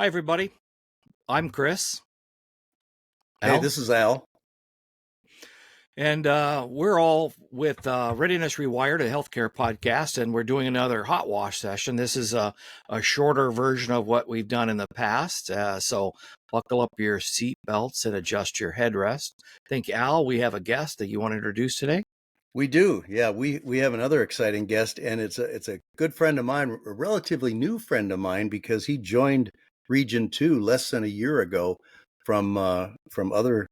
Hi, everybody. I'm Chris. Hey, Al. this is Al. And we're all with Readiness Rewired, a healthcare podcast, and we're doing another Hotwash session. This is a shorter version of what we've done in the past. So buckle up your seat belts and adjust your headrest. I think, Al, we have a guest that you want to introduce today. We do. Yeah, we have another exciting guest, and it's a good friend of mine, a relatively new friend of mine, because he joined Region 2 less than a year ago from other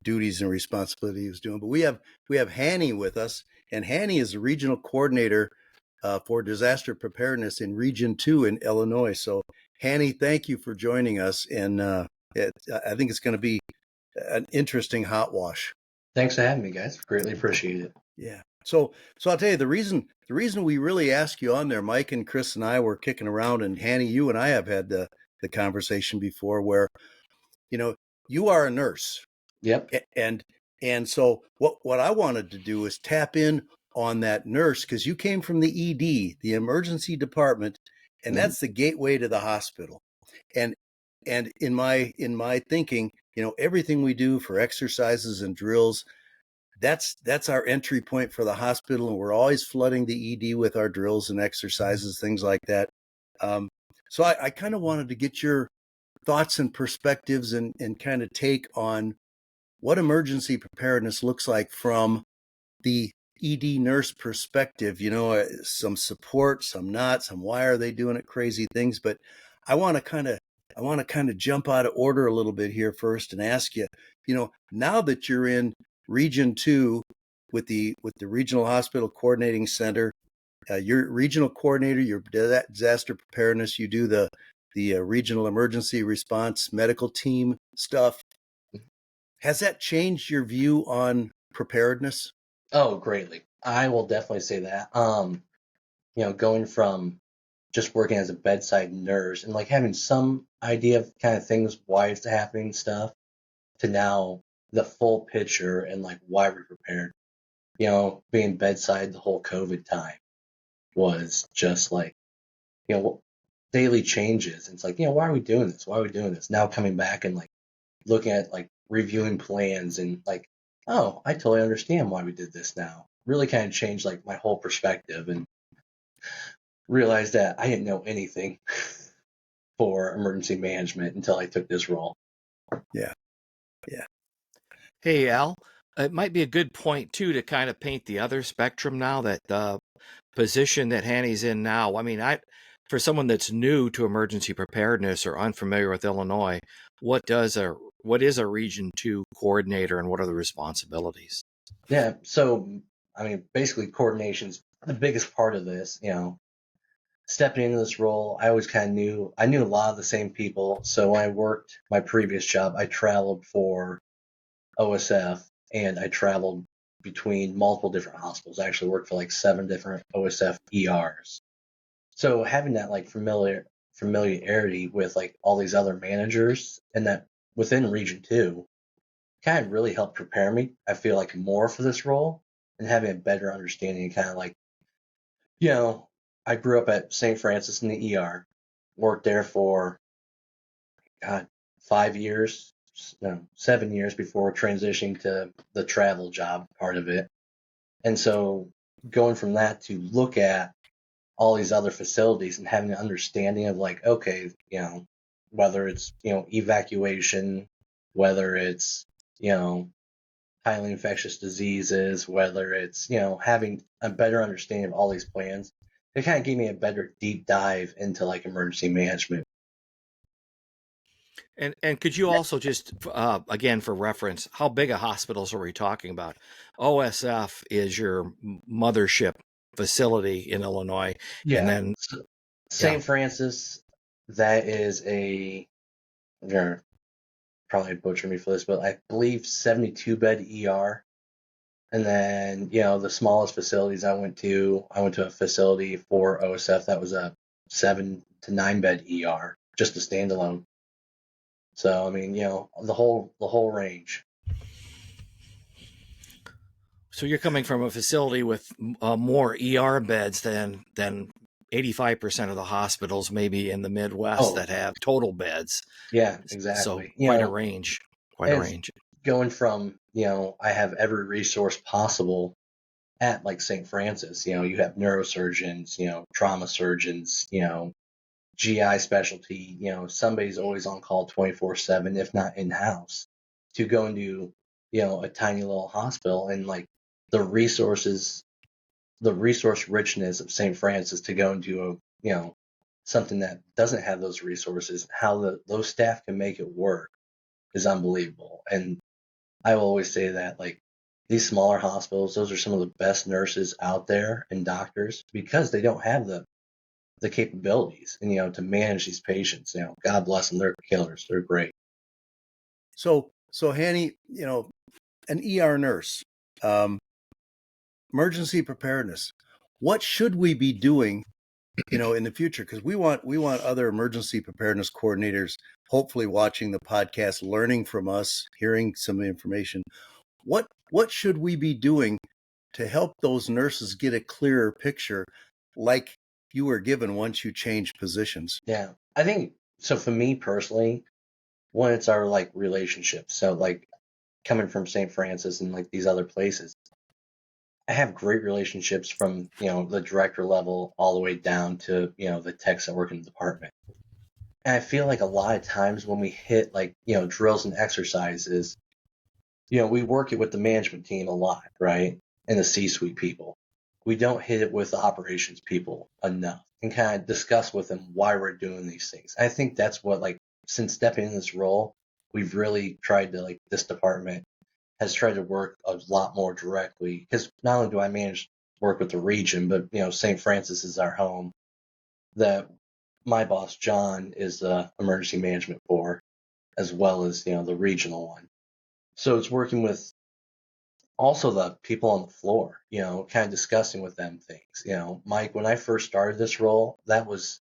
duties and responsibilities he was doing. But we have Hani with us, and Hani is the regional coordinator for disaster preparedness in Region 2 in Illinois. So Hani, thank you for joining us, and I think it's going to be an interesting hot wash. Thanks for having me, guys. Greatly appreciate it. Yeah. So I'll tell you the reason we really ask you on there, Mike and Chris and I were kicking around, and Hanny, you and I have had the conversation before where, you know, you are a nurse. Yep. And so what I wanted to do is tap in on that nurse, because you came from the ED, the emergency department, and that's the gateway to the hospital. And in my thinking, everything we do for exercises and drills, that's our entry point for the hospital, and we're always flooding the ED with our drills and exercises, things like that. So I kind of wanted to get your thoughts and perspectives and kind of take on what emergency preparedness looks like from the ED nurse perspective. Some support, some not, some why are they doing it, crazy things. But I want to kind of jump out of order a little bit here first and ask you, now that you're in Region 2 with the Regional Hospital Coordinating Center, you're regional coordinator, you're disaster preparedness, you do the regional emergency response medical team stuff. Has that changed your view on preparedness? Oh, greatly. I will definitely say that. Going from just working as a bedside nurse and like having some idea of kind of things, why it's happening stuff, to now the full picture and like why we're prepared. Being bedside the whole COVID time was just like, daily changes. It's like, why are we doing this? Why are we doing this? Now coming back and like looking at like reviewing plans and like, oh, I totally understand why we did this now. Really kind of changed like my whole perspective and realized that I didn't know anything for emergency management until I took this role. Yeah. Hey, Al, it might be a good point, too, to kind of paint the other spectrum now, that the position that Hanny's in now. I mean, for someone that's new to emergency preparedness or unfamiliar with Illinois, what is a Region 2 coordinator, and what are the responsibilities? Yeah, so I mean, basically coordination's the biggest part of this. Stepping into this role, I always kind of knew a lot of the same people. So when I worked my previous job, I traveled for OSF and I traveled between multiple different hospitals. I actually worked for like 7 different OSF ERs. So having that like familiarity with like all these other managers and that within Region 2 kind of really helped prepare me, I feel like, more for this role and having a better understanding, kind of like, I grew up at St. Francis in the ER, worked there for, God, 5 years, no, 7 years before transitioning to the travel job part of it. And so going from that to look at all these other facilities and having an understanding of like, okay, whether it's, evacuation, whether it's, highly infectious diseases, whether it's, having a better understanding of all these plans, it kind of gave me a better deep dive into like emergency management. And could you also just, again, for reference, how big of hospitals are we talking about? OSF is your mothership facility in Illinois. Yeah. And then St. Francis, that is you're probably butcher me for this, but I believe 72-bed ER. And then, the smallest facilities I went to a facility for OSF that was a 7 to 9-bed ER, just a standalone. So I mean, the whole range. So you're coming from a facility with more ER beds than 85% of the hospitals, maybe in the Midwest, that have total beds. Yeah, So exactly. quite a range. Quite a It's range. going from, I have every resource possible at like St. Francis. You have neurosurgeons, trauma surgeons, GI specialty, somebody's always on call 24/7, if not in-house, to go into, a tiny little hospital, and like the resources, the resource richness of St. Francis to go into something that doesn't have those resources, how those staff can make it work is unbelievable. And I will always say that, like, these smaller hospitals, those are some of the best nurses out there and doctors, because they don't have the capabilities and to manage these patients. God bless them, they're killers, they're great. So Hani, an ER nurse, emergency preparedness. What should we be doing, in the future? Because we want other emergency preparedness coordinators hopefully watching the podcast, learning from us, hearing some information. What should we be doing to help those nurses get a clearer picture, like you were given once you changed positions? Yeah, I think so. For me personally, when it's our like relationships, so like coming from St. Francis and like these other places, I have great relationships from the director level all the way down to the techs that work in the department. And I feel like a lot of times when we hit like drills and exercises, we work it with the management team a lot, right? And the C-suite people. We don't hit it with the operations people enough and kind of discuss with them why we're doing these things. I think that's what, like, since stepping in this role, we've really tried to, like, this department has tried to work a lot more directly, because not only do I manage work with the region, but St. Francis is our home. That my boss John is the emergency management for, as well as the regional one. So it's working with also the people on the floor, kind of discussing with them things. Mike, when I first started this role, that was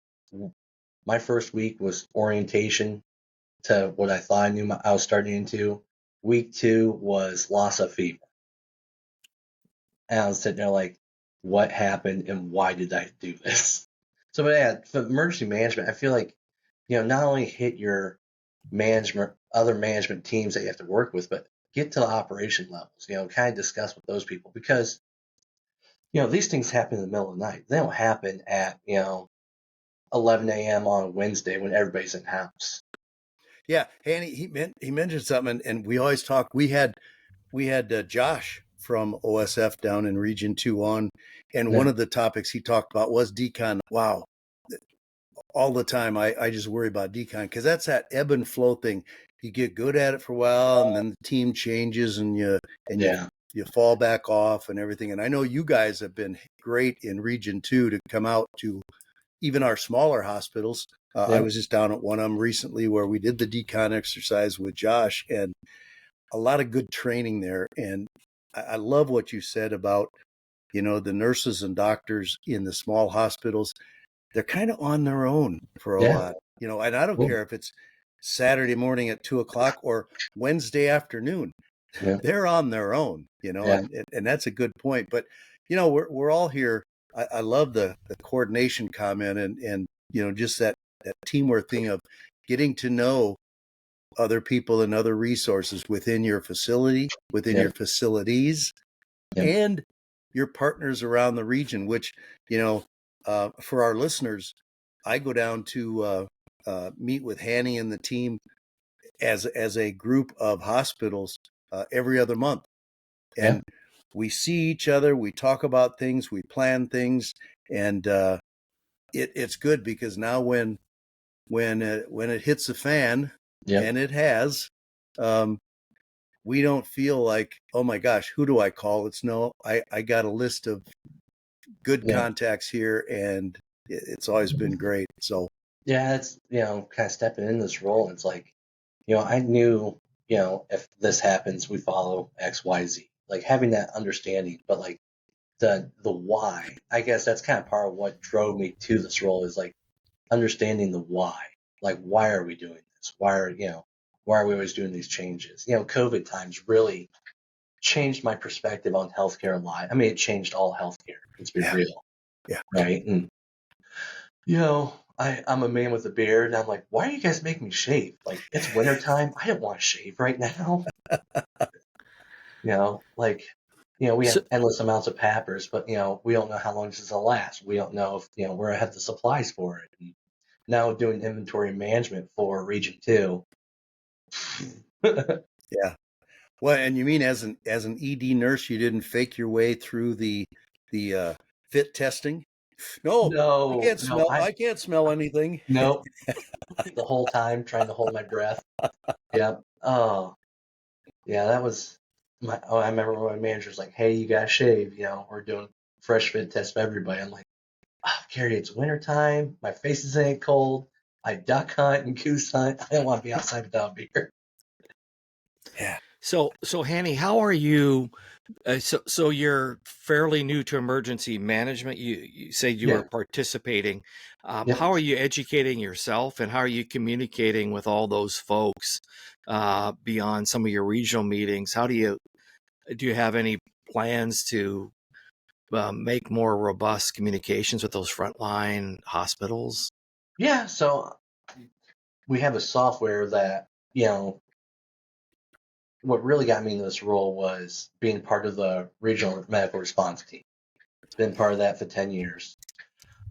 my first week was orientation to what I thought I knew I was starting into. Week 2 was Lassa fever. And I was sitting there like, what happened and why did I do this? So, but yeah, for emergency management, I feel like, not only hit your other management teams that you have to work with, but get to the operation levels, kind of discuss with those people, because, these things happen in the middle of the night. They don't happen at, 11 a.m. on a Wednesday when everybody's in house. Yeah, Hanny, he mentioned something, and we always talk. We had Josh from OSF down in Region 2 on, and one of the topics he talked about was decon. Wow, all the time I just worry about decon, because that's that ebb and flow thing. You get good at it for a while, and then the team changes, and you fall back off and everything. And I know you guys have been great in Region 2 to come out to even our smaller hospitals. I was just down at one of them recently where we did the decon exercise with Josh, and a lot of good training there. And I love what you said about, the nurses and doctors in the small hospitals. They're kind of on their own for a lot, and I don't care if it's Saturday morning at 2:00 or Wednesday afternoon. They're on their own, and that's a good point. But, we're all here. I love the coordination comment, and just that teamwork thing of getting to know other people and other resources within your facility, within your facilities, and your partners around the region, which, for our listeners, I go down to meet with Hani and the team as a group of hospitals every other month. And we see each other, we talk about things, we plan things, and it's good, because now when it hits the fan, and it has, we don't feel like, oh my gosh, who do I call? It's no, I got a list of good contacts here, and it's always been great. So it's kind of stepping in this role. It's like, I knew, if this happens, we follow XYZ, like having that understanding. But like the why, I guess that's kind of part of what drove me to this role, is like understanding the why. Like, why are we doing this? Why are we always doing these changes? COVID times really changed my perspective on healthcare a lot. I mean, it changed all healthcare. Let's be real. Yeah. Right. And I'm a man with a beard, and I'm like, why are you guys making me shave? Like, it's wintertime. I don't want to shave right now. Like, we So, have endless amounts of pappers, but, we don't know how long this is going to last. We don't know if, we're going to have the supplies for it. And now doing inventory management for Region 2. Yeah. Well, and you mean as an ED nurse, you didn't fake your way through the fit testing? No, I No, can't no, smell. I can't smell anything. nope. The whole time trying to hold my breath. Yeah. Oh, yeah, that was I remember when my manager's like, hey, you gotta shave, we're doing fresh fit tests for everybody. I'm like, Carrie, it's wintertime. My face is ain't cold. I duck hunt and goose hunt. I don't want to be outside without beer. Yeah. so Hani, how are you? So you're fairly new to emergency management. You said you were Yeah. participating. Yep. How are you educating yourself, and how are you communicating with all those folks beyond some of your regional meetings? How do you have any plans to make more robust communications with those frontline hospitals? Yeah. So we have a software that, what really got me into this role was being part of the regional medical response team. Been part of that for 10 years.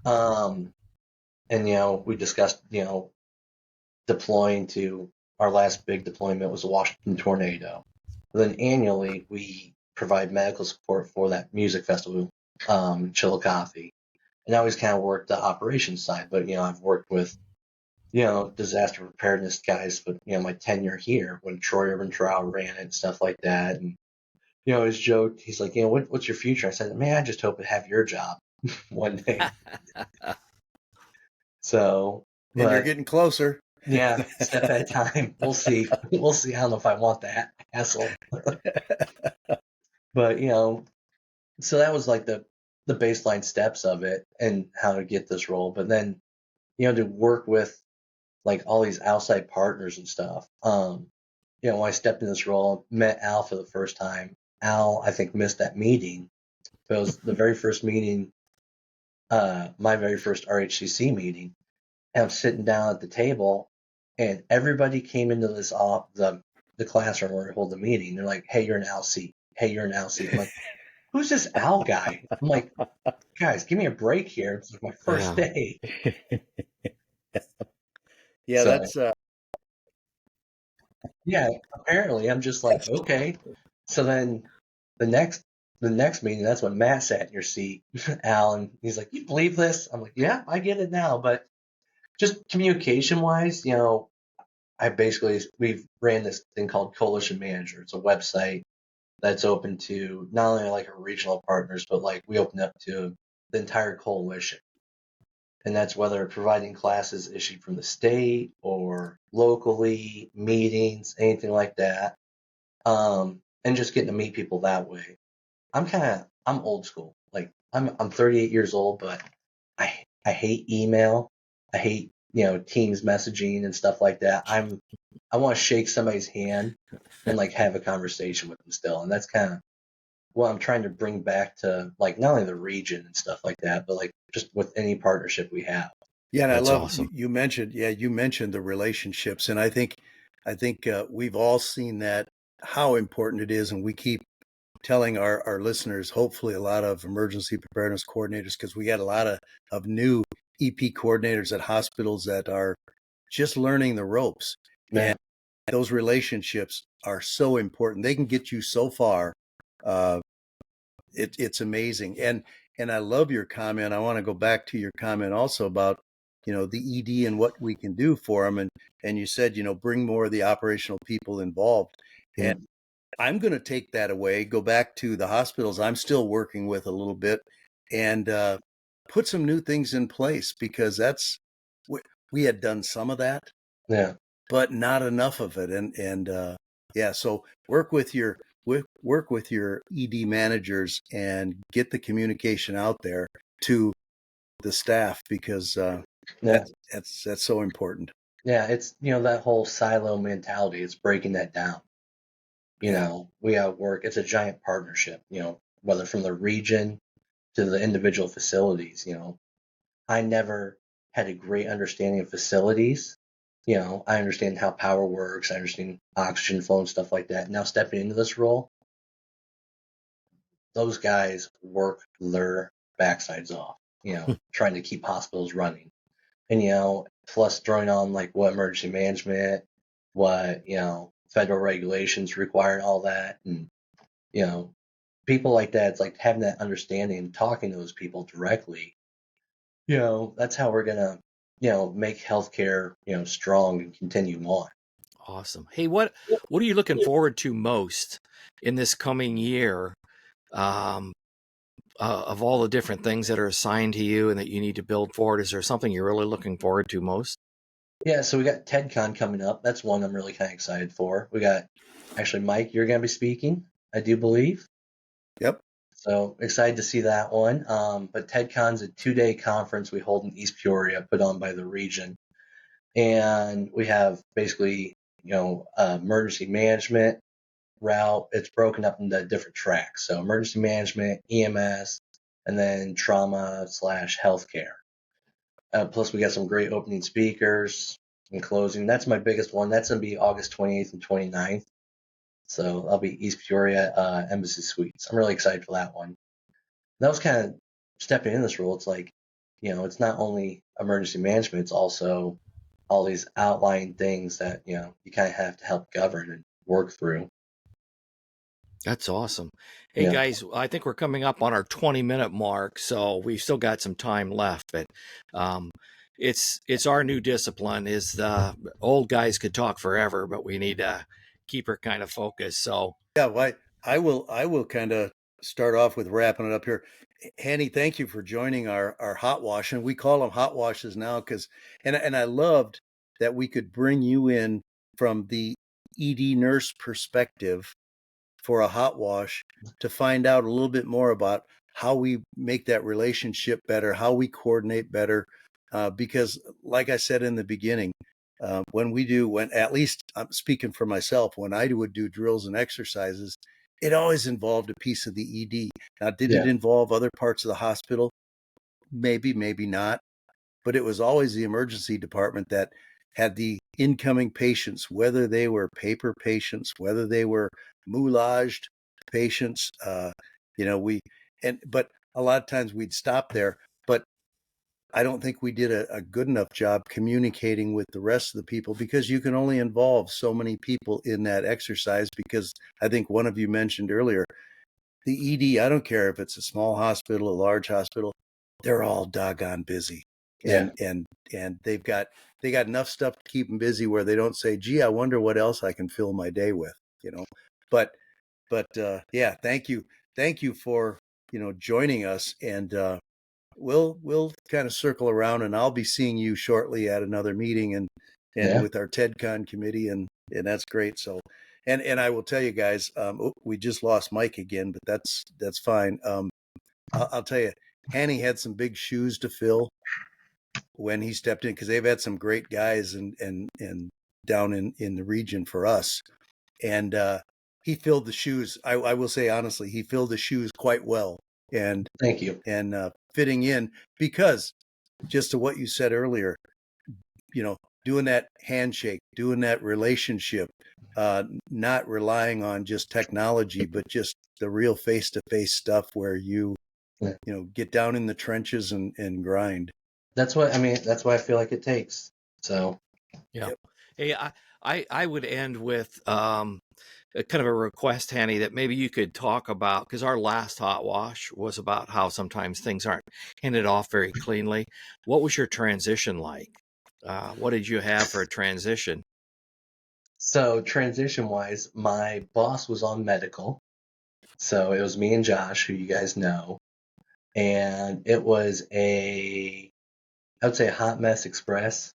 Um, and, we discussed, deploying to our last big deployment was the Washington tornado. Then annually, we provide medical support for that music festival, Chillicothe. And I always kind of worked the operations side, but, I've worked with, disaster preparedness guys, but, my tenure here when Troy Urban Trial ran it and stuff like that. And, his joke, he's like, what's your future? I said, man, I just hope to have your job one day. So, And you're but getting closer. yeah, step at a time. We'll see. We'll see. I don't know if I want that hassle. But, so that was like the baseline steps of it and how to get this role. But then, to work with like all these outside partners and stuff. When I stepped in this role, met Al for the first time. Al, I think, missed that meeting. It was the very first meeting, my very first RHCC meeting. And I'm sitting down at the table, and everybody came into the classroom where we hold the meeting. They're like, "Hey, you're an Al seat. Hey, you're an Al seat." I'm like, "Who's this Al guy?" I'm like, "Guys, give me a break here. It's my first Yeah. day." Yeah, So that's yeah, apparently I'm just like, okay. So then the next the next meeting, that's when Matt sat in your seat, Al, and he's like, "You believe this?" I'm like, "Yeah, I get it now." But just communication wise, we've ran this thing called Coalition Manager. It's a website that's open to not only like our regional partners, but like we open up to the entire coalition. And that's whether providing classes issued from the state or locally, meetings, anything like that. And just getting to meet people that way. I'm old school. Like I'm 38 years old, but I hate email. I hate, Teams messaging and stuff like that. I want to shake somebody's hand and like have a conversation with them still. And that's kind of what I'm trying to bring back to like not only the region and stuff like that, but like just with any partnership we have. yeah, and I That's love awesome. you mentioned the relationships, and I think we've all seen that how important it is, and we keep telling our listeners, hopefully a lot of emergency preparedness coordinators, because we got a lot of new EP coordinators at hospitals that are just learning the ropes. Yeah. And those relationships are so important. They can get you so far. Uh, it's amazing. And I love your comment. I want to go back to your comment also about, the ED and what we can do for them. And you said, bring more of the operational people involved. Yeah. And I'm going to take that away, go back to the hospitals I'm still working with a little bit, and put some new things in place, because we had done some of that, Yeah. but not enough of it. And yeah, so work with your ED managers and get the communication out there to the staff, because Yeah. that's so important. Yeah. It's, that whole silo mentality. It's breaking that down. Yeah. We have work. It's a giant partnership, whether from the region to the individual facilities. I never, had a great understanding of facilities. I understand how power works. I understand oxygen flow and stuff like that. Now stepping into this role, those guys work their backsides off, trying to keep hospitals running. And, plus throwing on like what emergency management, what, federal regulations require and all that. And, people like that, it's like having that understanding and talking to those people directly, that's how we're going to, make healthcare, strong and continue on. Awesome. Hey, what are you looking forward to most in this coming year? Of all the different things that are assigned to you and that you need to build forward, is there something you're really looking forward to most? Yeah, so we got TEDCon coming up. That's one I'm really kind of excited for. We got, actually, Mike, you're going to be speaking, I do believe. Yep. So excited to see that one. But TEDCon's a 2-day conference we hold in East Peoria, put on by the region. And we have basically, emergency management route. It's broken up into different tracks. So emergency management, EMS, and then trauma/healthcare. Plus, we got some great opening speakers and closing. That's my biggest one. That's going to be August 28th and 29th. So I'll be East Peoria Embassy Suites. I'm really excited for that one. That was kind of stepping in this role. It's like, it's not only emergency management, it's also all these outlying things that, you kind of have to help govern and work through. That's awesome. Hey, guys, I think we're coming up on our 20-minute mark, so we've still got some time left. But it's our new discipline. Is the old guys could talk forever, but we need to keep her kind of focused. So yeah, well, I will kind of start off with wrapping it up here. Hani, thank you for joining our hot wash, and we call them hot washes now because, and I loved that we could bring you in from the ED nurse perspective for a hot wash to find out a little bit more about how we make that relationship better, how we coordinate better. Because, like I said in the beginning, when at least I'm speaking for myself, when I would do drills and exercises, it always involved a piece of the ED. Now, did it involve other parts of the hospital? Maybe, maybe not. But it was always the emergency department that had the incoming patients, whether they were paper patients, whether they were moulaged patients. But a lot of times we'd stop there. But I don't think we did a good enough job communicating with the rest of the people because you can only involve so many people in that exercise. Because I think one of you mentioned earlier, the ED, I don't care if it's a small hospital, a large hospital, they're all doggone busy. And they've got enough stuff to keep them busy where they don't say, gee, I wonder what else I can fill my day with, but yeah, thank you for joining us, and we'll kind of circle around, and I'll be seeing you shortly at another meeting and with our TEDCon committee, and that's great. So and I will tell you guys, we just lost Mike again, but that's fine. I'll tell you, Hani had some big shoes to fill when he stepped in because they've had some great guys and down in the region for us, and he filled the shoes. I will say honestly, he filled the shoes quite well, and thank you. And fitting in, because just to what you said earlier, doing that handshake, doing that relationship, not relying on just technology, but just the real face-to-face stuff where you get down in the trenches and grind. That's what I feel like it takes. So yeah. Yep. Hey, I would end with kind of a request, Hanny, that maybe you could talk about, because our last hot wash was about how sometimes things aren't handed off very cleanly. What was your transition like? What did you have for a transition? So transition wise, my boss was on medical. So it was me and Josh, who you guys know. And it was I would say a hot mess express.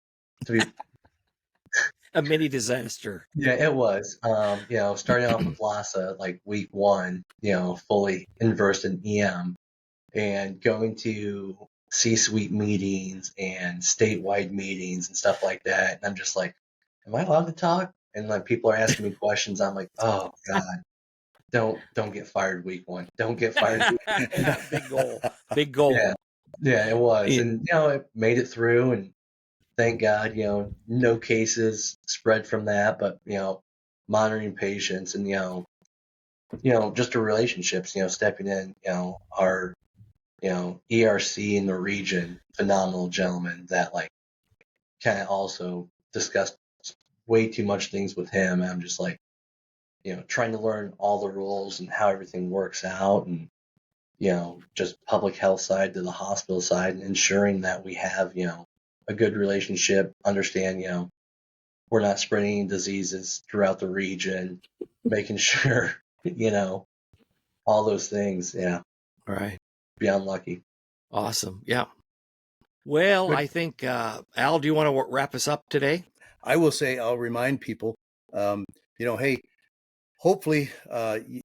A mini disaster. Yeah, it was. Starting off with LASA, like week 1, fully immersed in EM, and going to C-suite meetings and statewide meetings and stuff like that. And I'm just like, am I allowed to talk? And like people are asking me questions. I'm like, oh God, don't get fired week 1. Don't get fired. Big goal. Big goal. Yeah. Yeah, it was. Yeah. And, it made it through, and thank God, no cases spread from that, but, monitoring patients and, just the relationships, stepping in, our, ERC in the region, phenomenal gentleman that like kind of also discussed way too much things with him. And I'm just like, trying to learn all the rules and how everything works out, and, just public health side to the hospital side, and ensuring that we have, a good relationship, understand, we're not spreading diseases throughout the region, making sure, all those things. Yeah. Right. Beyond lucky. Awesome. Yeah. Well, Good. I think, Al, do you want to wrap us up today? I will say, I'll remind people, hey, hopefully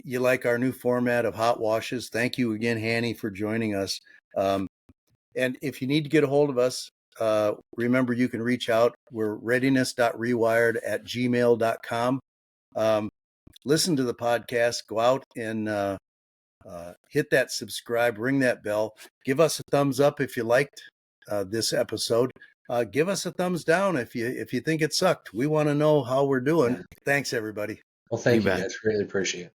you like our new format of hot washes. Thank you again, Hani, for joining us. And if you need to get a hold of us, remember you can reach out. We're readiness.rewired@gmail.com. Listen to the podcast, go out and hit that subscribe, ring that bell, give us a thumbs up if you liked this episode. Give us a thumbs down if you think it sucked. We want to know how we're doing. Yeah. Thanks, everybody. Well, You thank you bet. guys. Really appreciate it.